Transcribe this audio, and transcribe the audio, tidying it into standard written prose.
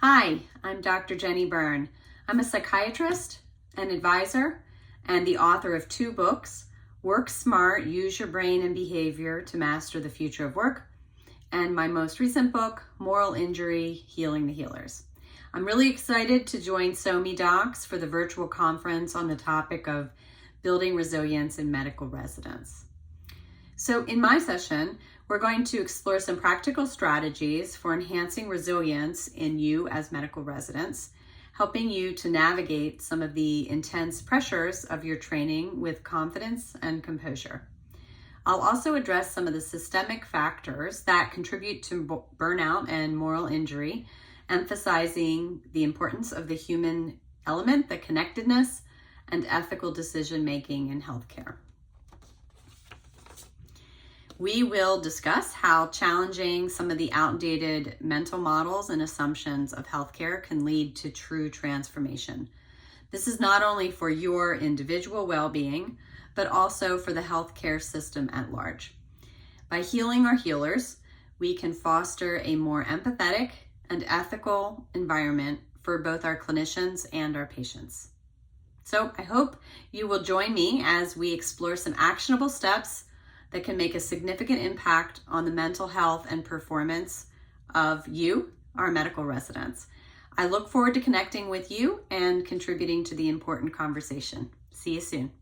Hi, I'm Dr. Jennie Byrne. I'm a psychiatrist, an advisor, and the author of 2 books, Work Smart, Use Your Brain and Behavior to Master the Future of Work, and my most recent book, Moral Injury, Healing the Healers. I'm really excited to join SOMI Docs for the virtual conference on the topic of building resilience in medical residents. So in my session, we're going to explore some practical strategies for enhancing resilience in you as medical residents, helping you to navigate some of the intense pressures of your training with confidence and composure. I'll also address some of the systemic factors that contribute to burnout and moral injury, emphasizing the importance of the human element, the connectedness, and ethical decision-making in healthcare. We will discuss how challenging some of the outdated mental models and assumptions of healthcare can lead to true transformation. This is not only for your individual well-being, but also for the healthcare system at large. By healing our healers, we can foster a more empathetic and ethical environment for both our clinicians and our patients. So I hope you will join me as we explore some actionable steps that can make a significant impact on the mental health and performance of you, our medical residents. I look forward to connecting with you and contributing to the important conversation. See you soon.